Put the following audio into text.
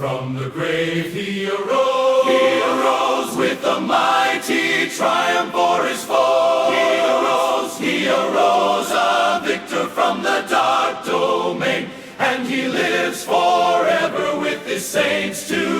From the grave he arose. He arose with a mighty triumph o'er his foe. He arose a victor from the dark domain, and he lives forever with his saints to